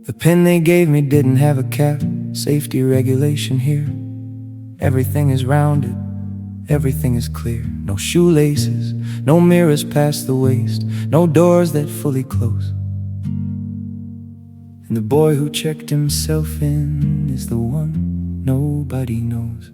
The pen they gave me didn't have a cap. Safety regulation here. Everything is rounded, everything is clear. No shoelaces, no mirrors past the waist, no doors that fully close. And the boy who checked himself in is the one nobody knows.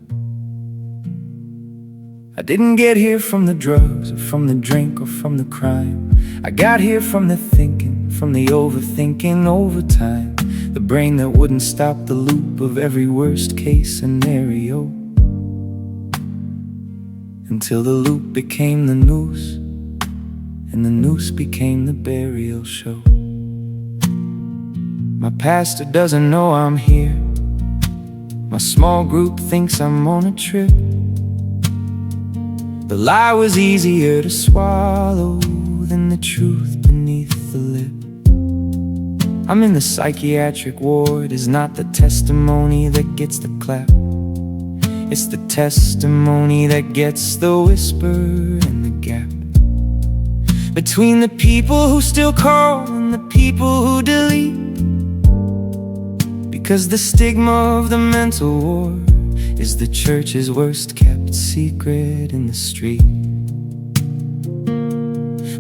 I didn't get here from the drugs, or from the drink, or from the crime. I got here from the thinking, from the overthinking over time. The brain that wouldn't stop the loop of every worst case scenario, until the loop became the noose, and the noose became the burial show. My pastor doesn't know I'm here. My small group thinks I'm on a trip. The lie was easier to swallow than the truth beneath the lip. I'm in the psychiatric ward. Is not the testimony that gets the clap. It's the testimony that gets the whisper and the gap between the people who still call and the people who delete. Because the stigma of the mental ward is the church's worst kept secret in the street.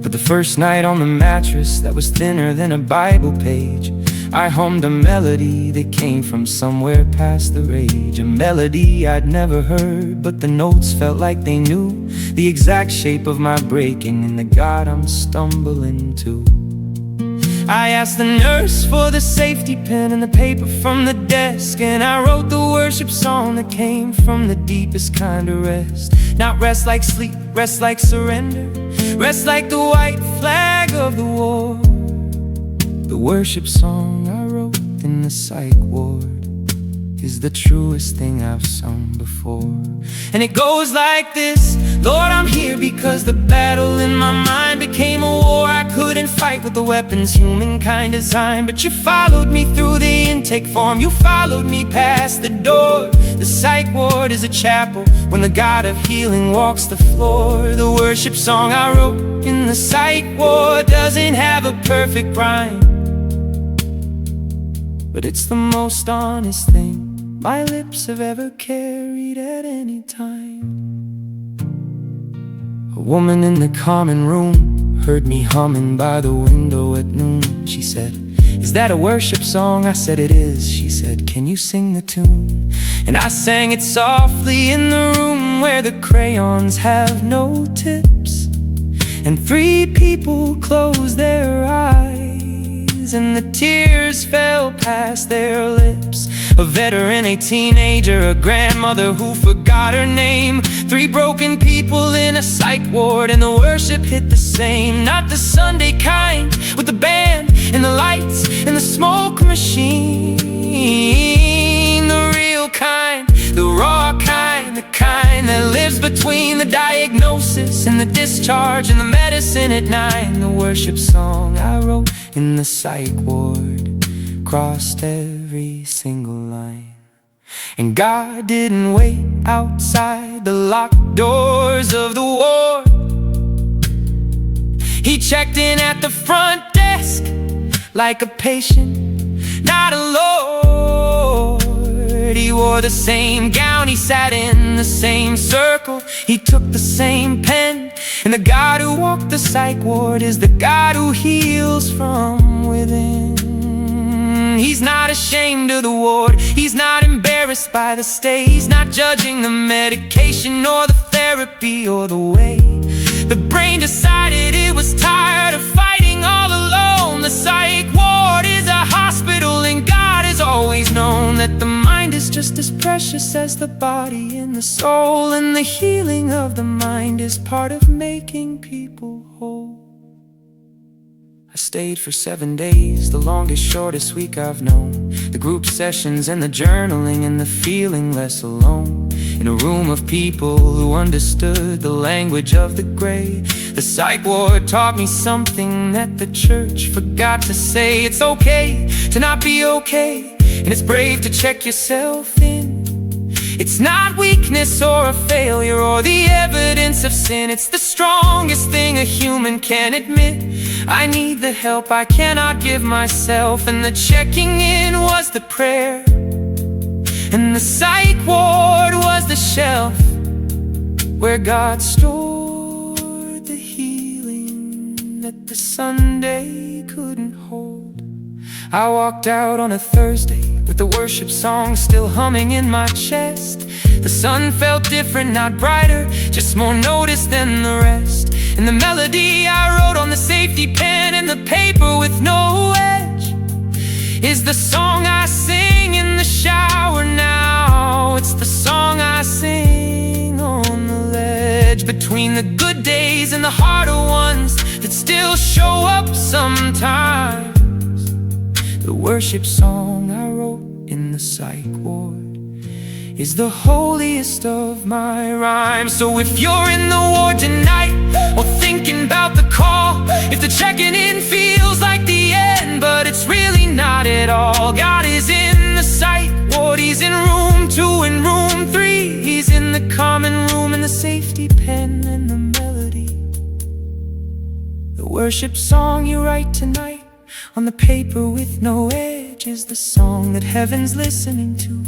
But the first night on the mattress that was thinner than a Bible page, I hummed a melody that came from somewhere past the rage. A melody I'd never heard, but the notes felt like they knew the exact shape of my breaking and the God I'm stumbling to. I asked the nurse for the safety pin and the paper from the desk, and I wrote the worship song that came from the deepest kind of rest. Not rest like sleep, rest like surrender, rest like the white flag of the war. The worship song I wrote in the psych ward is the truest thing I've sung before. And it goes like this: Lord, I'm here because the battle in my mind became a war I couldn't fight with the weapons humankind designed. But you followed me through the intake form, you followed me past the door. The psych ward is a chapel when the God of healing walks the floor. The worship song I wrote in the psych ward doesn't have a perfect rhyme, but it's the most honest thing my lips have ever carried at any time. A woman in the common room heard me humming by the window at noon. She said, "Is that a worship song?" I said, "It is." She said, "Can you sing the tune?" And I sang it softly in the room where the crayons have no tips. And 3 people closed their eyes, and the tears fell past their lips. A veteran, a teenager, a grandmother who forgot her name. 3 broken people in a psych ward, and the worship hit the same. Not the Sunday kind, with the band and the lights and the smoke machine. The real kind, the raw kind, the kind that lives between the diagnosis and the discharge and the medicine at 9. The worship song I wrote in the psych ward crossed every single line. And God didn't wait outside the locked doors of the ward. He checked in at the front desk like a patient, not a lord. He wore the same gown, he sat in the same circle, he took the same pen. And the God who walked the psych ward is the God who heals from within. He's not ashamed of the ward, he's not embarrassed by the stay. He's not judging the medication or the therapy or the way the brain decided it was tired of fighting all alone. The psych ward is a hospital, and God has always known that the mind is just as precious as the body and the soul. And the healing of the mind is part of making people whole. I stayed for 7 days, the longest, shortest week I've known. The group sessions and the journaling and the feeling less alone. In a room of people who understood the language of the gray. The psych ward taught me something that the church forgot to say. It's okay to not be okay, and it's brave to check yourself in. It's not weakness or a failure or the evidence of sin. It's the strongest thing a human can admit. I need the help I cannot give myself. And the checking in was the prayer, and the psych ward was the shelf where God stored the healing that the Sunday couldn't hold. I walked out on a Thursday with the worship song still humming in my chest. The sun felt different, not brighter, just more noticed than the rest. And the melody I wrote on the safety pen and the paper with no edge is the song I sing in the shower now. It's the song I sing on the ledge, between the good days and the harder ones that still show up sometimes. The worship song I wrote in the psych ward is the holiest of my rhymes. So if you're in the ward tonight, or thinking about the call, if the checking in feels like the end, but it's really not at all, God is in the psych ward. He's in room 2 and room 3. He's in the common room and the safety pen and the melody. The worship song you write tonight on the paper with no edge is the song that heaven's listening to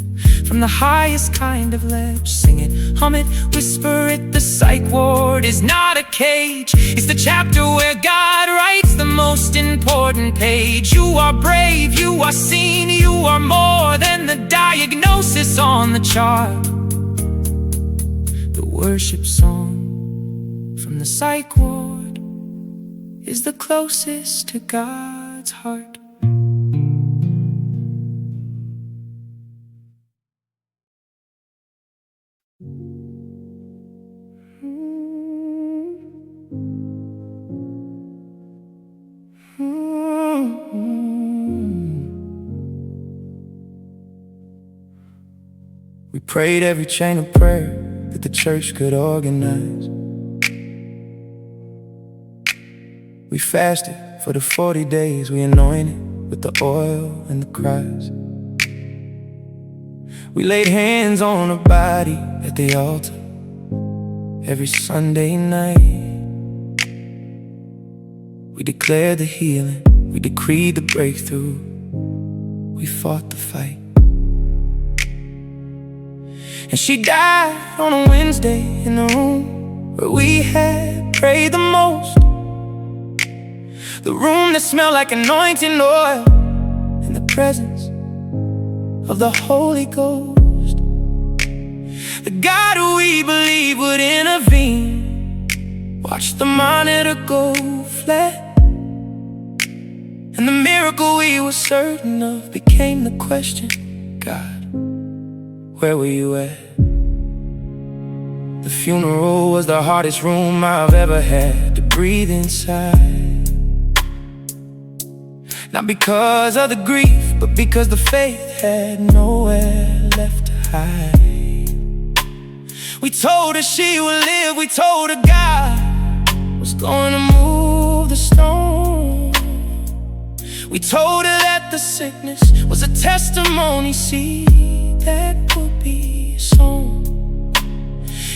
from the highest kind of ledge. Sing it, hum it, whisper it. The psych ward is not a cage. It's the chapter where God writes the most important page. You are brave, you are seen, you are more than the diagnosis on the chart. The worship song from the psych ward is the closest to God's heart. We prayed every chain of prayer that the church could organize. We fasted for the 40 days. We anointed with the oil and the cries. We laid hands on her body at the altar every Sunday night. We declared the healing, we decreed the breakthrough, we fought the fight. And she died on a Wednesday in the room where we had prayed the most, the room that smelled like anointing oil in the presence of the Holy Ghost. The God who we believe would intervene watched the monitor go flat, and the miracle we were certain of became the question: God, where were you at? The funeral was the hardest room I've ever had to breathe inside. Not because of the grief, but because the faith had nowhere left to hide. We told her she would live, we told her God was going to move the stone. We told her that the sickness was a testimony seed that would be sown.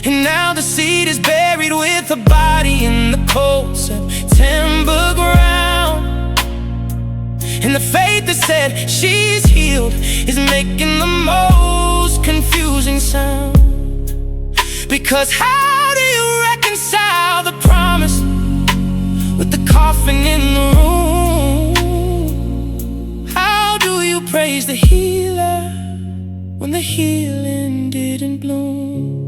And now the seed is buried with her body in the cold September ground. And the faith that said she's healed is making the most confusing sound. Because how do you reconcile the promise with the coffin in the room? How do you praise the healer when the healing didn't bloom?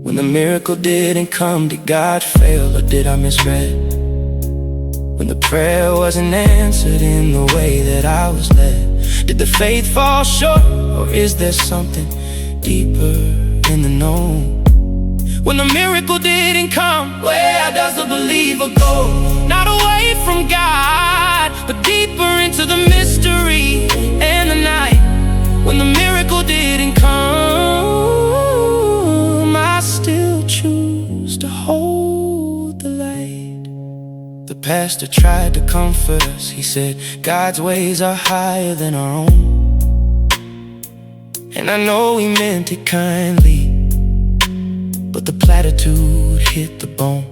When the miracle didn't come, did God fail or did I misread? When the prayer wasn't answered in the way that I was led, did the faith fall short, or is there something deeper in the known? When the miracle didn't come, where does the believer go? Not away from God, but deeper into the mystery and the night. When the miracle didn't come, I still choose to hold the light. The pastor tried to comfort us. He said, God's ways are higher than our own. And I know he meant it kindly, but the platitude hit the bone.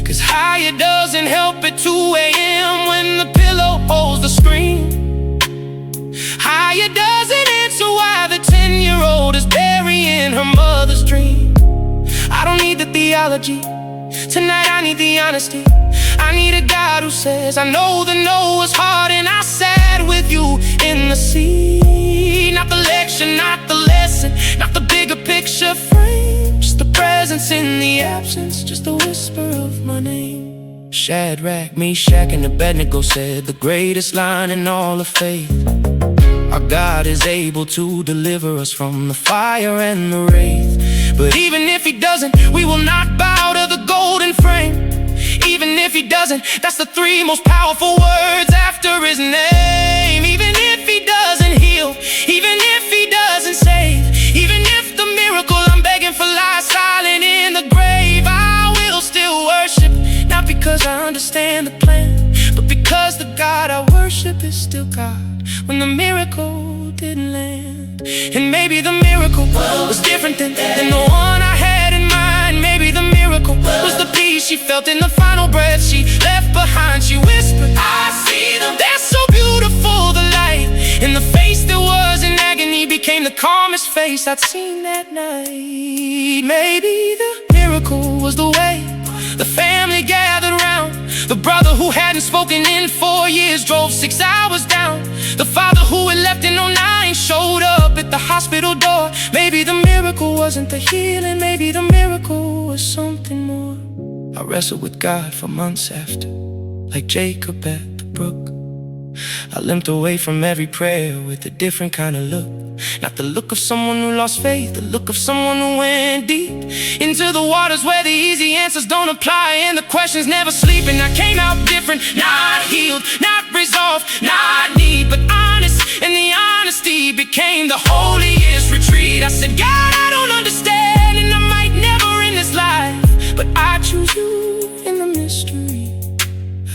'Cause higher doesn't help at 2 a.m. when the pillow holds the screen. Higher doesn't answer why the 10-year-old is burying her mother's dream. I don't need the theology, tonight I need the honesty. I need a God who says, I know the no is hard and I sat with you in the sea. Not the lecture, not the lesson, not the bigger picture frame, just the presence in the absence, just the whisper of my name. Shadrach, Meshach, and Abednego said the greatest line in all of faith: our God is able to deliver us from the fire and the wraith. But even if he doesn't, we will not bow to the golden frame. Even if he doesn't, that's the 3 most powerful words after his name. Even if he doesn't heal, even if he doesn't save, even if the miracle I'm begging for lies silent in the grave, I will still worship. Not because I understand the plan, but because the God I worship is still God when the miracle didn't land. And maybe the miracle was different than the one I had in mind. Maybe the miracle was the peace she felt in the final breath she left behind. She whispered, I see them, they're so beautiful. The light in the face that was in agony became the calmest face I'd seen that night. Maybe the miracle was the way the family gathered round. The brother who hadn't spoken in 4 years drove 6 hours down. The father who had left in 2009 showed up at the hospital door. Maybe the miracle wasn't the healing, maybe the miracle was something more. I wrestled with God for months after, like Jacob at the brook. I limped away from every prayer with a different kind of look. Not the look of someone who lost faith, the look of someone who went deep into the waters where the easy answers don't apply and the questions never sleep. And I came out different, not healed, not resolved, not neat, but honest. And the honesty became the holiest retreat. I said, God, I don't understand, and I might never in this life, but I choose you in the mystery.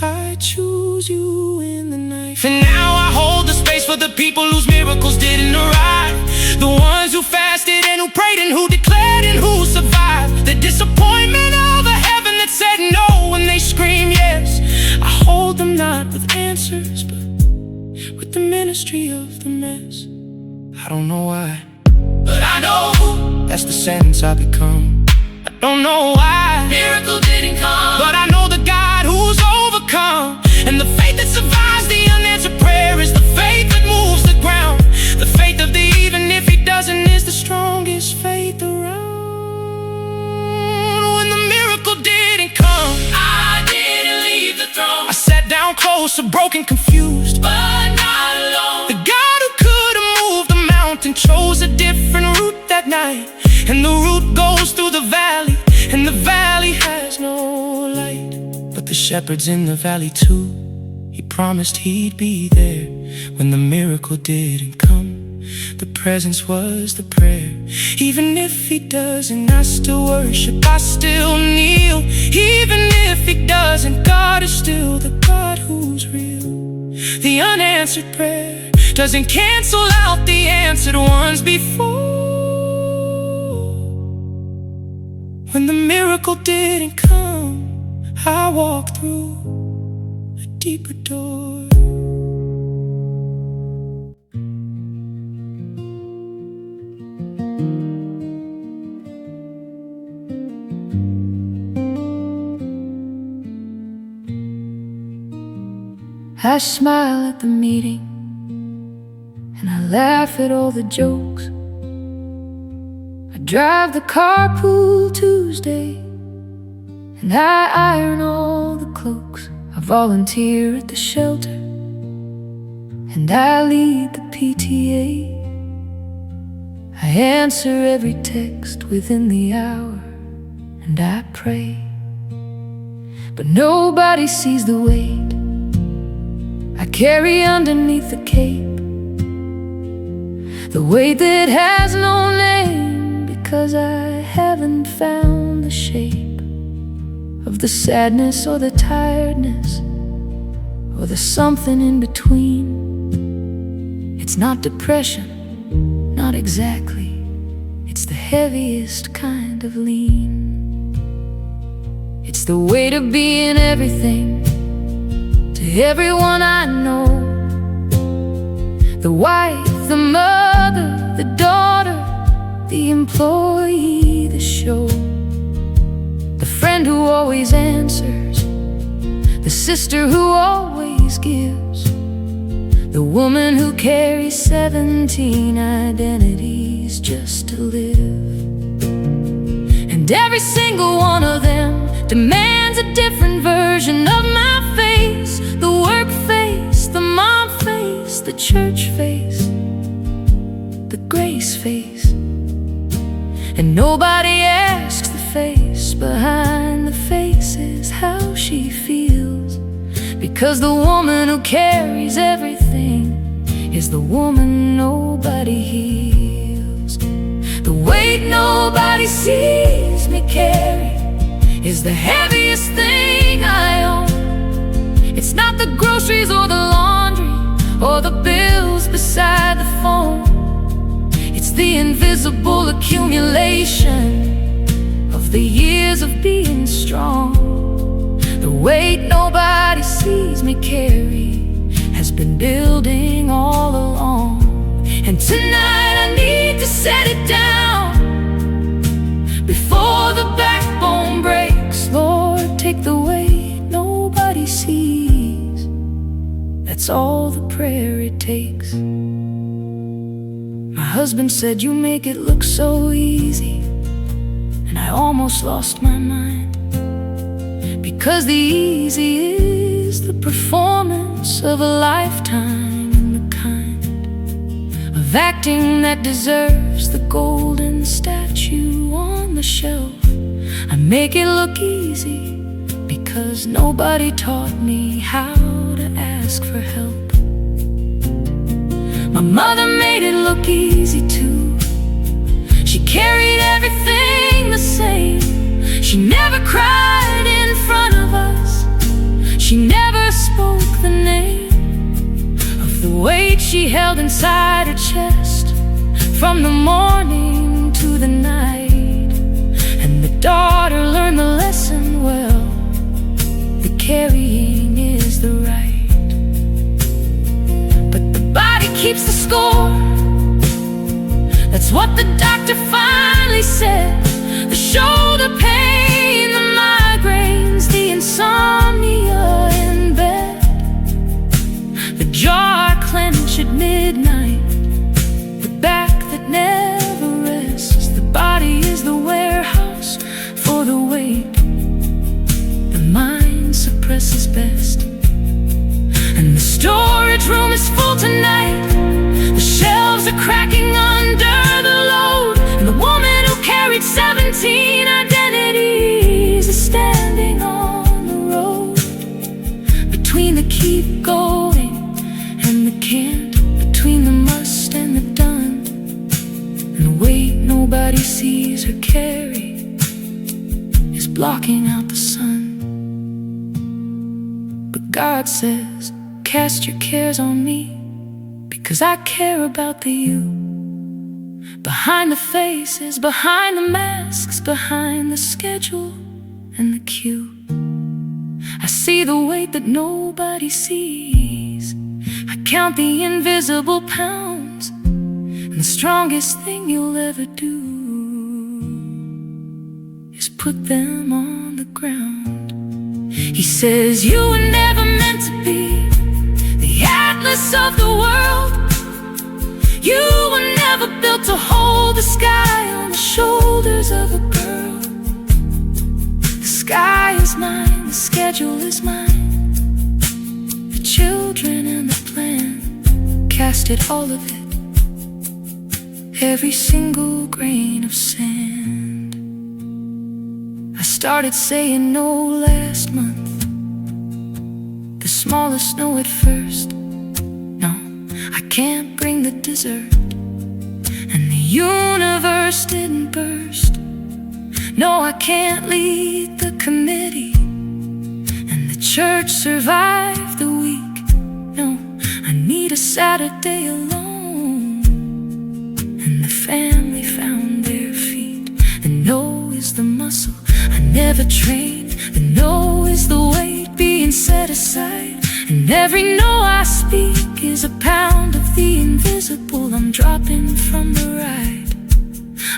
I choose you in the night. For now I hold the space for the people whose miracles didn't arrive, the ones who fasted and who prayed and who declared and who survived. The disappointment of a heaven that said no when they scream yes. I hold them not with answers, but with the ministry of the mess. I don't know why, but I know that's the sentence I become. I don't know why miracle didn't come, but I know the God who's overcome. And the faith that survives the unanswered prayer is the faith that moves the ground. The faith of the even if he doesn't is the strongest faith around. When the miracle didn't come, I didn't leave the throne. I sat down closer, broken, confused, but not alone. The God who could have moved the mountain chose a different route that night. And the route goes through the valley, and the valley has no light. But the shepherd's in the valley too. He promised he'd be there when the miracle didn't come. The presence was the prayer. Even if he doesn't, I still worship, I still kneel. Even if he doesn't, God is still the God who's real. The unanswered prayer doesn't cancel out the answered ones before. When the miracle didn't come, I walked through a deeper door. I smile at the meeting, and I laugh at all the jokes. I drive the carpool Tuesday, and I iron all the cloaks. I volunteer at the shelter, and I lead the PTA. I answer every text within the hour, and I pray. But nobody sees the weight I carry underneath the cape, the weight that has no name, because I haven't found the shape of the sadness or the tiredness or the something in between. It's not depression, not exactly. It's the heaviest kind of lean. It's the weight of being everything to everyone I know. The wife, the mother, the daughter, the employee, the show, the friend who always answers, the sister who always gives, the woman who carries 17 identities just to live. And every single one of them demands a different version of my face. The work face, the mom face, the church face, the grace face. And nobody asks the face behind the face is how she feels, because the woman who carries everything is the woman nobody heals. The weight nobody sees me carry is the heaviest thing I own. It's not the groceries or the laundry or the bills beside the phone. It's the invisible accumulation of the years of being strong. The weight nobody sees me carry has been building all along. And tonight I need to set it down before the backbone breaks. Lord, take the weight nobody sees. That's all the prayer it takes. My husband said, you make it look so easy, and I almost lost my mind, because the easy is the performance of a lifetime, the kind of acting that deserves the golden statue on the shelf. I make it look easy because nobody taught me how to ask for help. My mother made it look easy too. She carried everything the same. She never cried in front of us. She never spoke the name of the weight she held inside her chest, from the morning to the night. And the daughter learned the lesson well. The carrying is the right, but the body keeps the score. That's what the doctor finally said. The shoulder pain, the migraines, the insomnia in bed, the jaw clench at midnight, the back that never rests. The body is the warehouse for the weight the mind suppresses best. And the storage room is full tonight. The shelves are cracking under the load, and the woman who carried 17 identities is standing on the road, between the keep going and the can't, between the must and the done. And the weight nobody sees her carry is blocking out the sun. But God says, cast your cares on me, because I care about the you. Behind the faces, behind the masks, behind the schedule and the queue, I see the weight that nobody sees. I count the invisible pounds, and the strongest thing you'll ever do is put them on the ground. He says, you were never meant to be the atlas of the world. You were never built to hold the sky on the shoulders of a girl. The sky is mine, the schedule is mine, the children and the plan. Cast it, all of it, every single grain of sand. I started saying no last month, the smallest no at first. No, I can't bring the dessert, and the universe didn't burst. No, I can't lead the committee, and the church survived the week. No, I need a Saturday alone, and the family found their feet. The no is the muscle I never trained. The no side. And every no I speak is a pound of the invisible I'm dropping from the ride.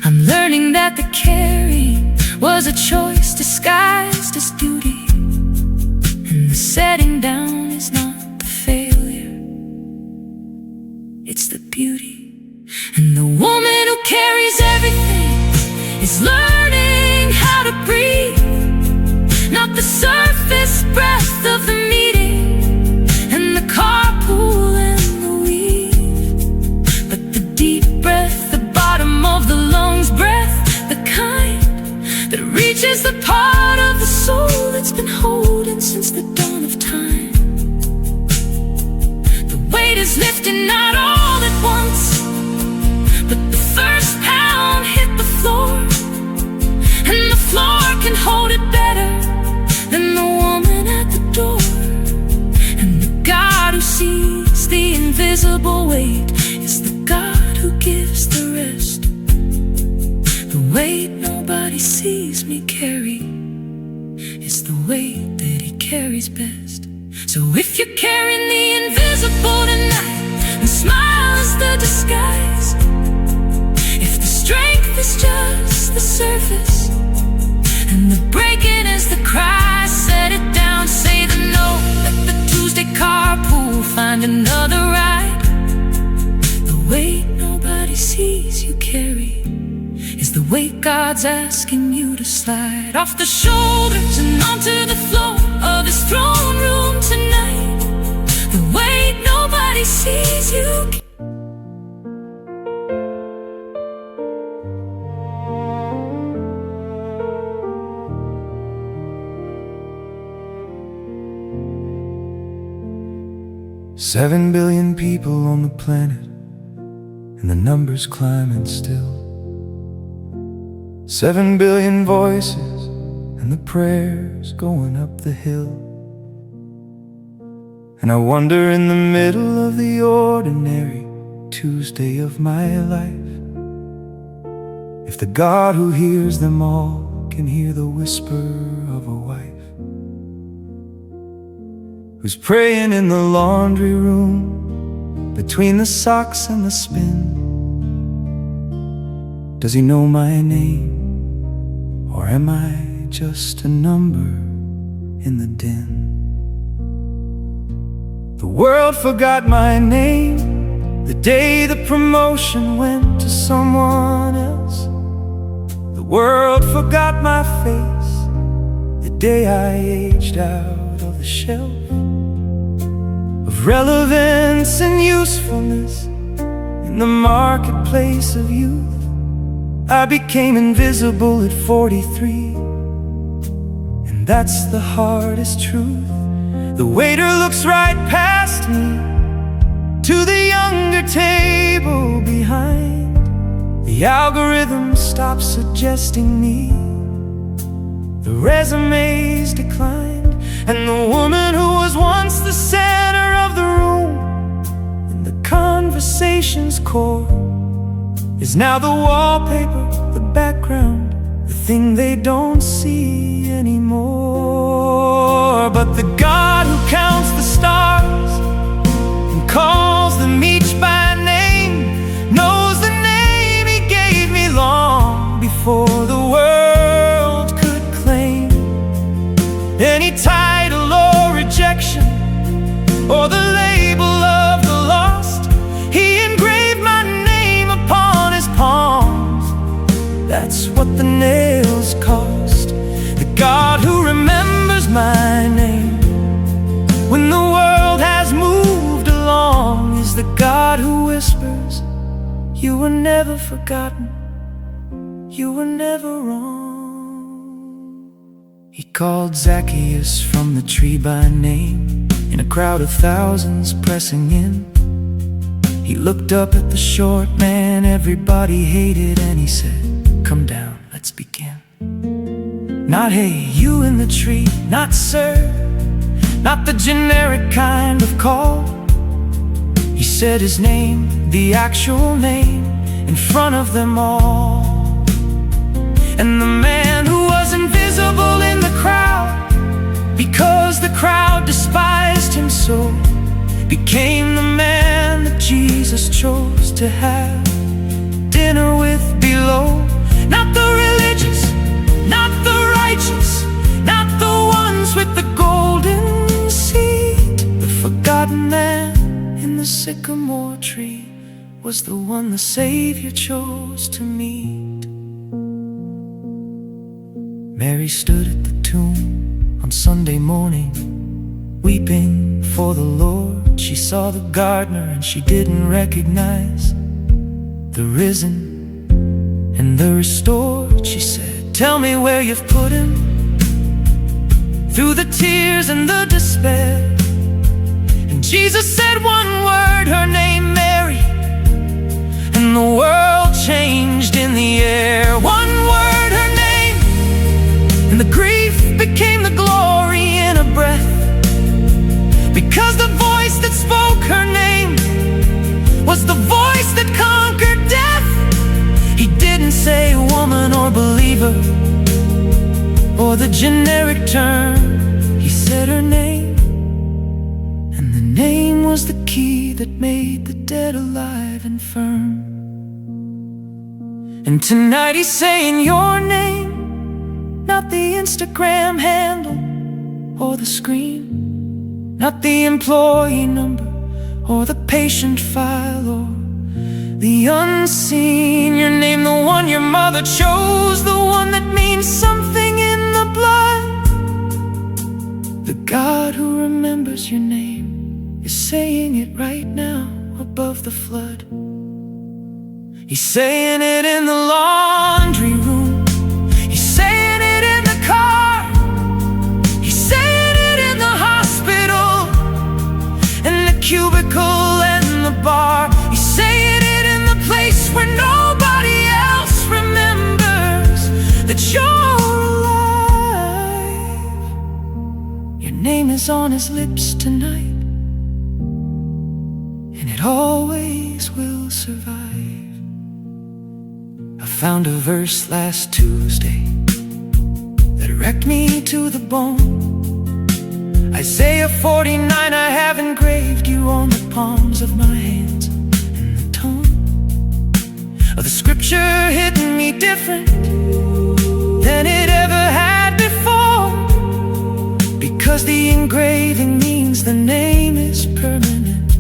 I'm learning that the caring was a choice disguised as duty, and the setting down is not the failure, it's the beauty. And the woman who carries everything is learning how to breathe, not the surface breath of the meeting and the carpool and the weave, but the deep breath, the bottom of the lungs breath, the kind that reaches the part of the soul that's been holding since the dawn of time. The weight is lifting not all at once, but the first pound hit the floor, and the floor can hold it better than the woman at the door. And the God who sees the invisible weight is the God who gives the rest. The weight nobody sees me carry is the weight that He carries best. So if you're carrying the invisible tonight, then smile is the disguise. If the strength is just the surface and the breaking is the cry, set it down, say the no, let the Tuesday carpool find another ride. The weight nobody sees you carry is the weight God's asking you to slide off the shoulders and onto the floor of His throne room tonight. The weight nobody sees you carry. 7 billion people on the planet, and the number's climbing still. 7 billion voices, and the prayers going up the hill. And I wonder in the middle of the ordinary Tuesday of my life, if the God who hears them all can hear the whisper of a wife who's praying in the laundry room between the socks and the spin. Does He know my name, or am I just a number in the din? The world forgot my name the day the promotion went to someone else. The world forgot my face the day I aged out of the shelf of relevance and usefulness in the marketplace of youth. I became invisible at 43, and that's the hardest truth. The waiter looks right past me to the younger table behind. The algorithm stops suggesting me. The resumes declined, and the woman who was once the center of the room and the conversation's core is now the wallpaper, the background, the thing they don't see anymore. But the God who counts the stars and calls them each by name knows the name He gave me long before the world could claim any title or rejection or the label of the lost. He engraved my name upon His palms. That's what the nails cost. The God who remembers my name when the world has moved along is the God who whispers, you were never forgotten, you were never wrong. He called Zacchaeus from the tree by name in a crowd of thousands pressing in. He looked up at the short man everybody hated, and he said, come down, let's begin. Not hey, you in the tree, not sir, not the generic kind of call. He said his name, the actual name, in front of them all. And the man who was invisible in the crowd, because the crowd despised soul, became the man that Jesus chose to have dinner with below. Not the religious, not the righteous, not the ones with the golden seat. The forgotten man in the sycamore tree was the one the Savior chose to meet. Mary stood at the tomb on Sunday morning, weeping for the Lord. She saw the gardener and she didn't recognize the risen and the restored. She said, "Tell me where you've put him." Through the tears and the despair, and Jesus said one word, her name Mary, and the world changed in the air. One word, her name, and the grief became the glory in a breath. Because the voice that spoke her name was the voice that conquered death. He didn't say woman or believer or the generic term. He said her name, and the name was the key that made the dead alive and firm. And tonight he's saying your name, not the Instagram handle or the screen, not the employee number or the patient file or the unseen. Your name, the one your mother chose, the one that means something in the blood. The God who remembers your name is saying it right now above the flood. He's saying it in the laundry room, he's saying it in the car, he's saying it in the hospital and the cubicle and the bar. He's saying it in the place where nobody else remembers that you're alive. Your name is on his lips tonight, and it always will survive. I found a verse last Tuesday that wrecked me to the bone. Isaiah 49, I have engraved you on the palms of my hands, and the tone of the scripture hitting me different than it ever had before. Because the engraving means the name is permanent.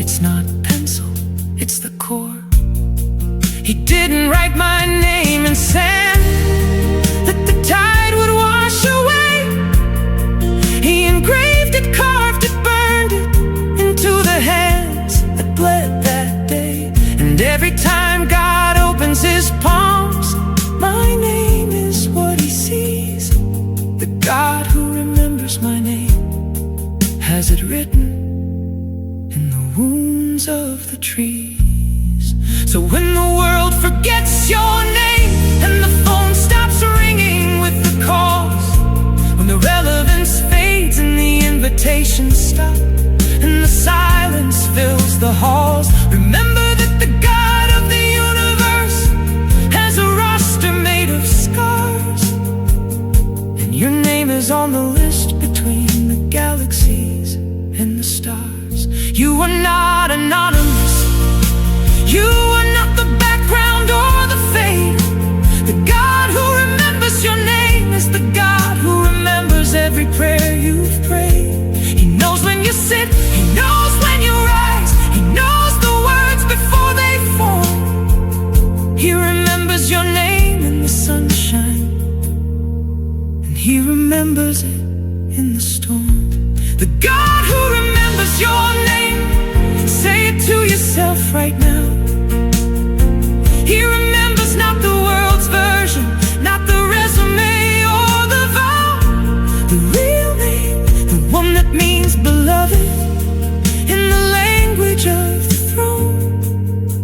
It's not pencil, it's the core. He didn't write my name in sand that the tide would wash away. He engraved it, carved it, burned it into the hands that bled that day. And every time God opens his palms, my name is what he sees. The God who remembers my name has it written in the wounds of the trees. So when the world forgets your name and the phone stops ringing with the calls, when the relevance fades and the invitations stop and the silence fills the halls, remember that the God of the universe has a roster made of scars, and your name is on the list between the galaxies and the stars. You are not anonymous, you are not the background or the fade. The God who remembers your name is the God who remembers every prayer you've prayed. He knows when you sit, he knows when you rise, he knows the words before they form. He remembers your name in the sunshine, and he remembers it in the storm. The God who remembers your name, say it to yourself right now. He remembers not the world's version, not the resume or the vow, the real name, the one that means beloved in the language of the throne.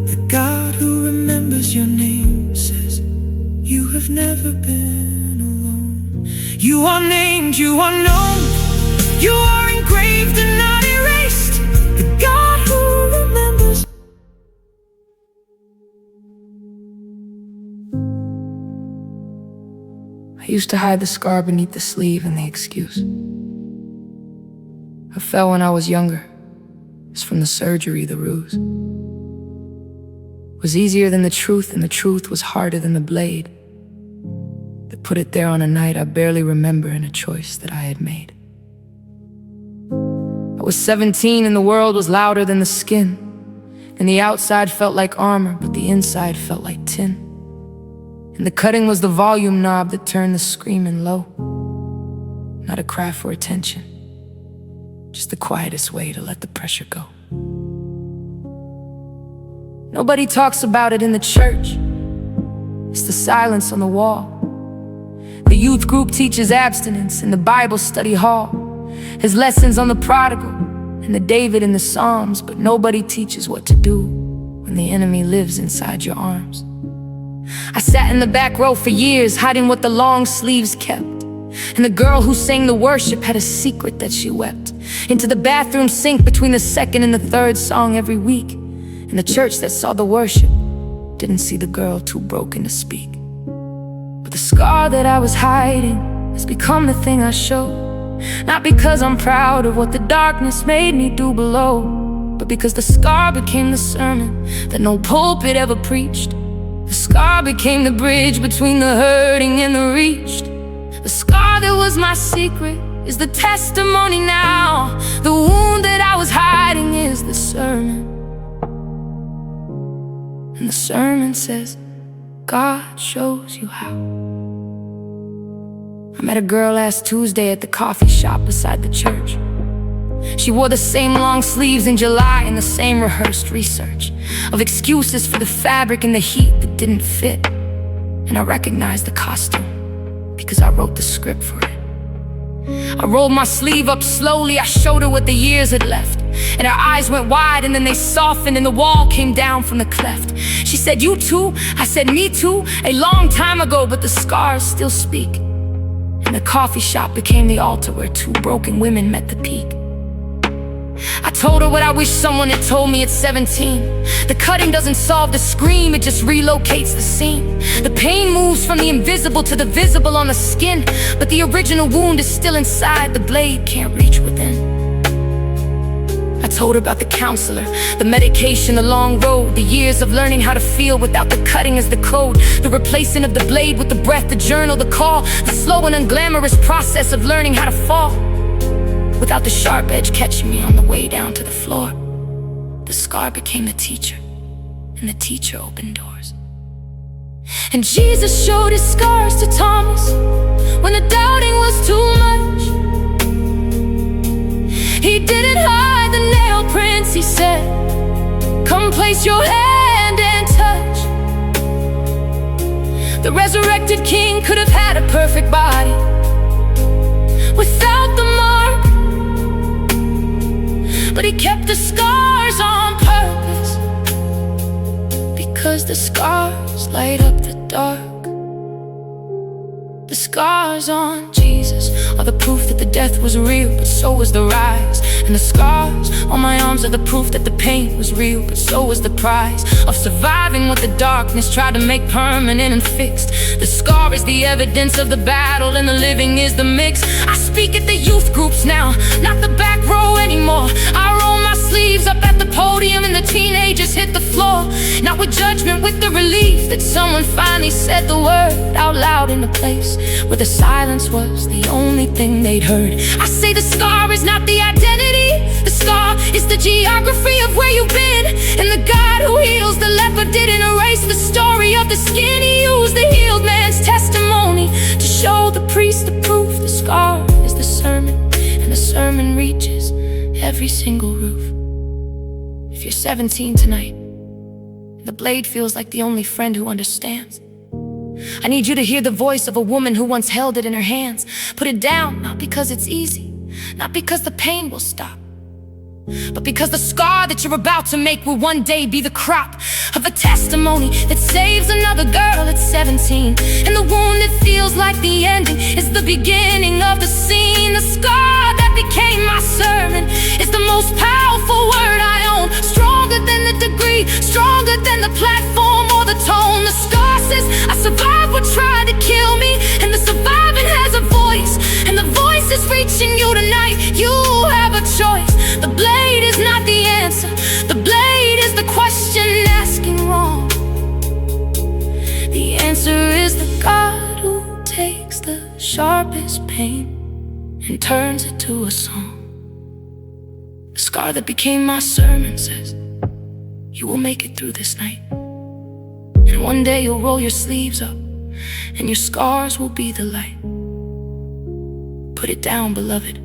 The God who remembers your name says you have never been alone. You are named, you are known, you are engraved and not erased. The God who remembers. I used to hide the scar beneath the sleeve and the excuse. I fell when I was younger. It's from the surgery, the ruse was easier than the truth, and the truth was harder than the blade that put it there on a night I barely remember, in a choice that I had made. I was 17 and the world was louder than the skin, and the outside felt like armor, but the inside felt like tin. And the cutting was the volume knob that turned the screaming low. Not a cry for attention, just the quietest way to let the pressure go. Nobody talks about it in the church. It's the silence on the wall. The youth group teaches abstinence in the Bible study hall, has lessons on the prodigal and the David in the Psalms, but nobody teaches what to do when the enemy lives inside your arms. I sat in the back row for years, hiding what the long sleeves kept. And the girl who sang the worship had a secret that she wept into the bathroom sink between the second and the third song every week. And the church that saw the worship didn't see the girl too broken to speak. But the scar that I was hiding has become the thing I show. Not because I'm proud of what the darkness made me do below, but because the scar became the sermon that no pulpit ever preached. The scar became the bridge between the hurting and the reached. The scar that was my secret is the testimony now. The wound that I was hiding is the sermon. And the sermon says, God shows you how. I met a girl last Tuesday at the coffee shop beside the church. She wore the same long sleeves in July and the same rehearsed research of excuses for the fabric and the heat that didn't fit. And I recognized the costume because I wrote the script for it. I rolled my sleeve up slowly, I showed her what the years had left. And her eyes went wide and then they softened and the wall came down from the cleft. She said, "You too?" I said, "Me too," a long time ago, but the scars still speak. And the coffee shop became the altar where two broken women met the peak. I told her what I wish someone had told me at 17. The cutting doesn't solve the scream, it just relocates the scene. The pain moves from the invisible to the visible on the skin, but the original wound is still inside, the blade can't reach within. I told her about the counselor, the medication, the long road, the years of learning how to feel without the cutting as the code, the replacing of the blade with the breath, the journal, the call, the slow and unglamorous process of learning how to fall without the sharp edge catching me on the way down to the floor. The scar became the teacher, and the teacher opened doors. And Jesus showed his scars to Thomas when the doubting was too much. He didn't hide the nail prints, he said, "Come place your hand and touch." The resurrected king could have had a perfect body without the mark, but he kept the scars on purpose, because the scars light up the dark. The scars on Jesus are the proof that the death was real, but so was the rise. And the scars on my arms are the proof that the pain was real, but so was the prize of surviving what the darkness tried to make permanent and fixed. The scar is the evidence of the battle, and the living is the mix. I speak at the youth groups now, not the back row anymore. I roll my sleeves up at the podium and the teenagers hit the floor. Not with judgment, with the relief that someone finally said the word out loud in a place where the silence was the only thing they'd heard. I say the scar is not the identity, the scar is the geography of where you've been. And the God who heals the leper didn't erase the story of the skin. He used the healed man's testimony to show the priest the proof. The scar is the sermon, and the sermon reaches every single roof. If you're 17 tonight, the blade feels like the only friend who understands, I need you to hear the voice of a woman who once held it in her hands. Put it down, not because it's easy, not because the pain will stop, but because the scar that you're about to make will one day be the crop of a testimony that saves another girl at 17. And the wound that feels like the ending is the beginning of the scene. The scar that became my sermon is the most powerful word I own. Stronger than the degree, stronger than the platform or the tone. The scar says I survived what tried to kill me, and the surviving has a voice, and the voice is reaching you tonight. You have a choice. pain and turns it to a song. The scar that became my sermon says, you will make it through this night. And one day you'll roll your sleeves up, and your scars will be the light. Put it down, beloved.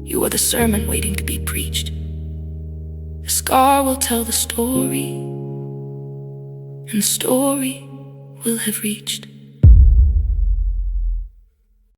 You are the sermon waiting to be preached. The scar will tell the story, and the story will have reached